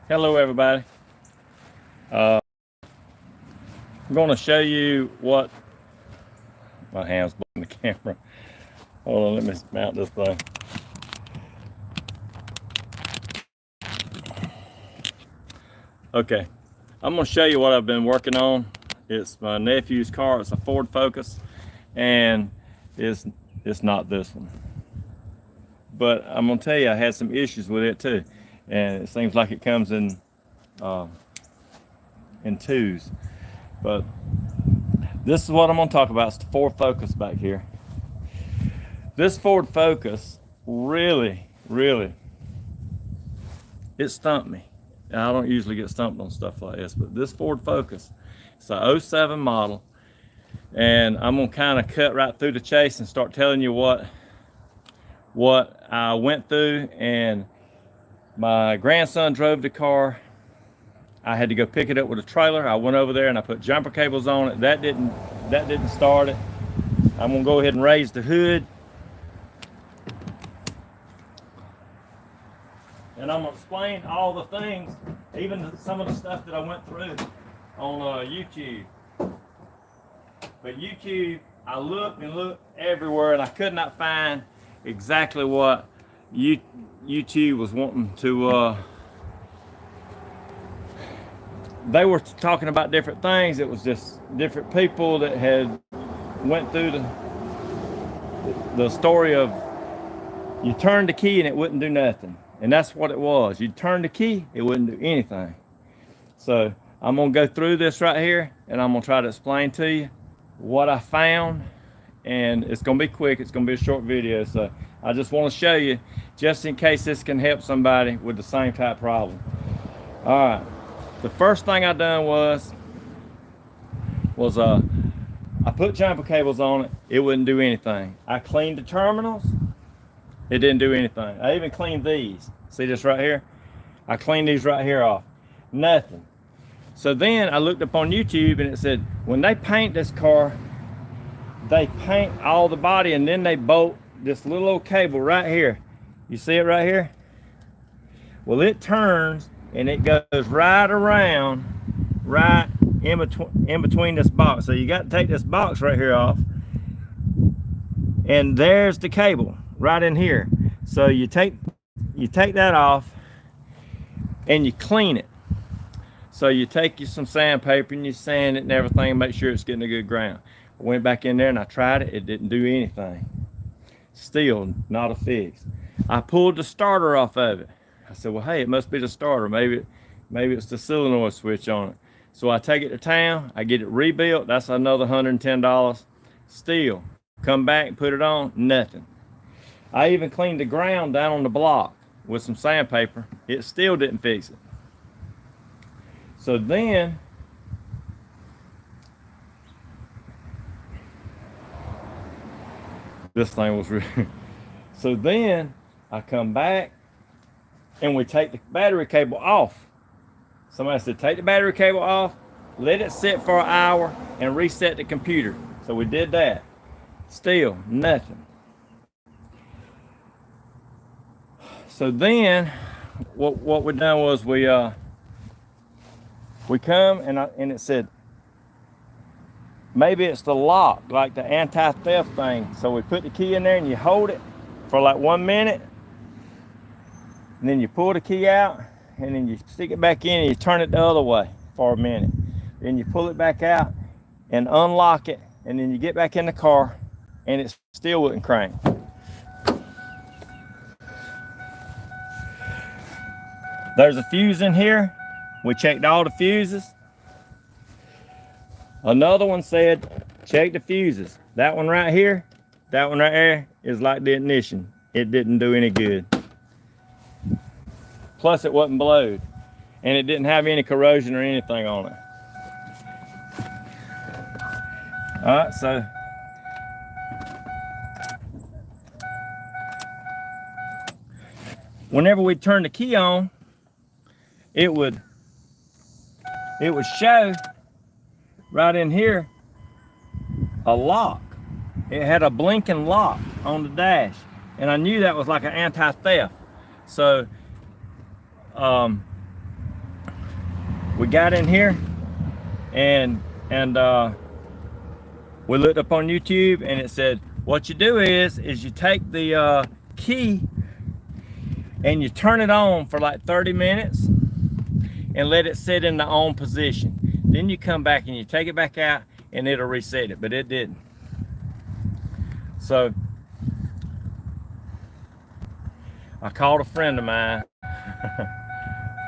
Hello everybody. I'm going to show you what my hand's blocking the camera. Hold on, let me mount this thing. Okay, I'm going to show you what I've been working on. It's my nephew's car. It's a Ford Focus, and it's not this one. But I'm going to tell you, I had some issues with it too, and it seems like it comes in twos. But this is what I'm going to talk about. It's the Ford Focus back here. This Ford Focus really, it stumped me. And I don't usually get stumped on stuff like this, but this Ford Focus, it's a 07 model, and I'm gonna kind of cut right through the chase and start telling you what I went through. And my grandson drove the car. I had to go pick it up with a trailer. I went over there and I put jumper cables on it. That didn't start it. I'm gonna go ahead and raise the hood. And I'm gonna explain all the things, even some of the stuff that I went through on YouTube. But YouTube, I looked and looked everywhere, and I could not find exactly what YouTube was wanting to. They were talking about different things. It was just different people that had went through the story of you turned the key and it wouldn't do nothing. And that's what it was. You turn the key, it wouldn't do anything. So I'm gonna go through this right here, and I'm gonna try to explain to you what I found. And it's gonna be quick. It's gonna be a short video. So I just want to show you, just in case this can help somebody with the same type problem. All right. The first thing I done was I put jumper cables on it. It wouldn't do anything. I cleaned the terminals. It didn't do anything. I even cleaned these. See this right here? I cleaned these right here off. Nothing. So then I looked up on YouTube, and it said when they paint this car, they paint all the body and then they bolt this little old cable right here. You see it right here? Well, it turns and it goes right around, right in between this box. So you got to take this box right here off, and there's the cable right in here. So you take that off and you clean it. So you take you some sandpaper and you sand it and everything, make sure it's getting a good ground. I went back in there and I tried it. It didn't do anything. Still not a fix. I pulled the starter off of it. I said, well, hey, it must be the starter. Maybe it's the solenoid switch on it. So I take it to town. I get it rebuilt. That's another $110. Still, come back and put it on. Nothing. I even cleaned the ground down on the block with some sandpaper. It still didn't fix it. So then this thing was really so then I come back and we take the battery cable off. Somebody said take the battery cable off, let it sit for an hour, and reset the computer. So we did that. Still nothing. So then what we done was we come and it said maybe it's the lock, like the anti-theft thing. So we put the key in there and you hold it for like 1 minute, and then you pull the key out, and then you stick it back in and you turn it the other way for a minute. Then you pull it back out and unlock it, and then you get back in the car and it still wouldn't crank. There's a fuse in here. We checked all the fuses. Another one said, check the fuses. That one right here, that one right there is like the ignition. It didn't do any good. Plus it wasn't blowed, and it didn't have any corrosion or anything on it. All right, so whenever we turn the key on, it would show right in here a lock. It had a blinking lock on the dash, and I knew that was like an anti-theft. So we got in here and we looked up on YouTube, and it said what you do is you take the key and you turn it on for like 30 minutes and let it sit in the on position. Then you come back and you take it back out and it'll reset it, but it didn't. So I called a friend of mine.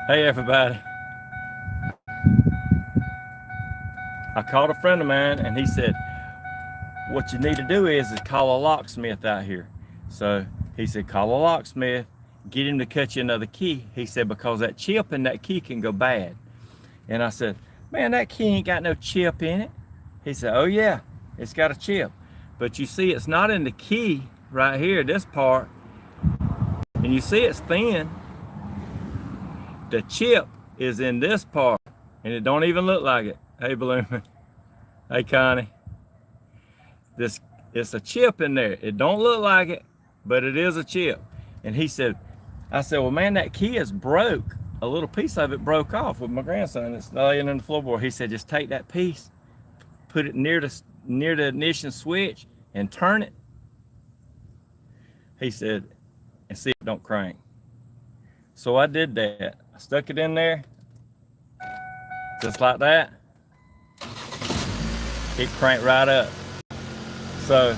Hey everybody. I called a friend of mine and he said, what you need to do is call a locksmith out here. So he said, call a locksmith, get him to cut you another key. He said, because that chip in that key can go bad. And I said, man, that key ain't got no chip in it. He said, oh yeah, it's got a chip. But you see, it's not in the key right here, this part. And you see it's thin. The chip is in this part, and it don't even look like it. Hey, Balloon. Hey, Connie. It's a chip in there. It don't look like it, but it is a chip. And he said, I said, well, man, that key is broke. A little piece of it broke off with my grandson. It's laying in the floorboard. He said, just take that piece, put it near the ignition switch, and turn it. He said, and see if it don't crank. So I did that. I stuck it in there, just like that. It cranked right up. So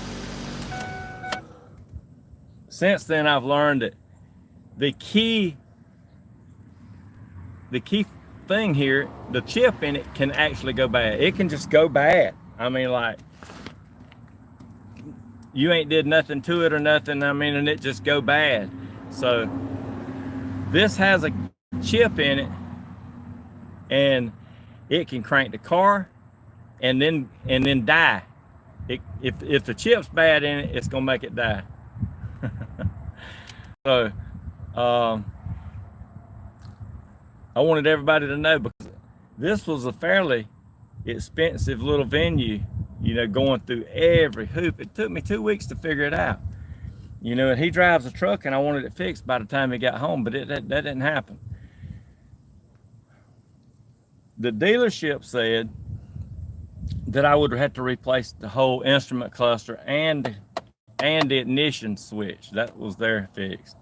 since then I've learned that the key thing here, the chip in it can actually go bad. It can just go bad. I mean, like, you ain't did nothing to it or nothing, I mean, and it just go bad. So this has a chip in it, and it can crank the car and then die. If the chip's bad in it, it's gonna make it die. So I wanted everybody to know, because this was a fairly expensive little venue, you know, going through every hoop. It took me 2 weeks to figure it out. You know, and he drives a truck, and I wanted it fixed by the time he got home, but that didn't happen. The dealership said that I would have to replace the whole instrument cluster and the ignition switch. That was their fix.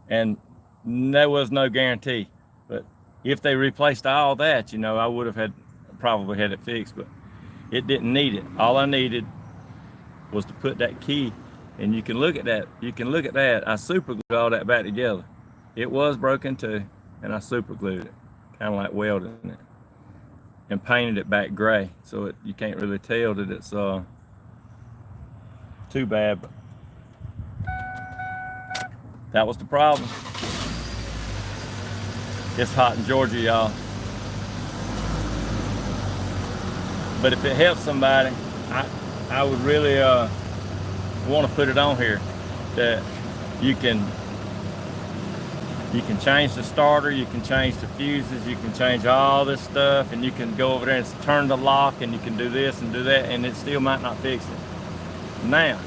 And there was no guarantee. But if they replaced all that, you know, I would have probably had it fixed, but it didn't need it. All I needed was to put that key, and you can look at that. You can look at that. I super glued all that back together. It was broken too, and I super glued it, kind of like welding it, and painted it back gray, so you can't really tell that it's too bad. But that was the problem. It's hot in Georgia, y'all. But if it helps somebody, I would really want to put it on here that you can change the starter, you can change the fuses, you can change all this stuff, and you can go over there and turn the lock, and you can do this and do that, and it still might not fix it. Now,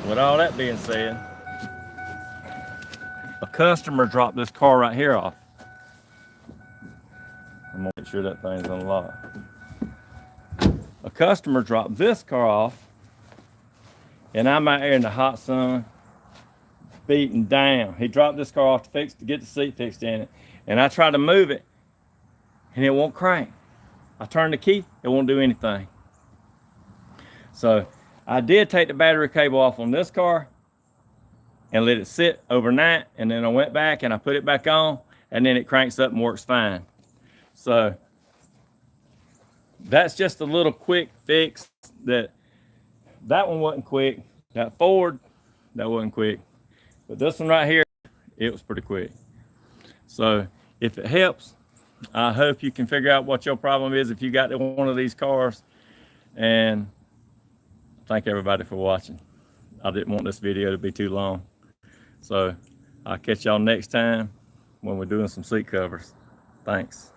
with all that being said, a customer dropped this car right here off. I'm gonna make sure that thing's unlocked. A customer dropped this car off, and I'm out here in the hot sun, beating down. He dropped this car off to get the seat fixed in it, and I tried to move it, and it won't crank. I turned the key, it won't do anything. So I did take the battery cable off on this car and let it sit overnight, and then I went back and I put it back on, and then it cranks up and works fine. So that's just a little quick fix. That one wasn't quick. That Ford, that wasn't quick. But this one right here, it was pretty quick. So if it helps, I hope you can figure out what your problem is if you got one of these cars. And thank everybody for watching. I didn't want this video to be too long. So I'll catch y'all next time when we're doing some seat covers. Thanks.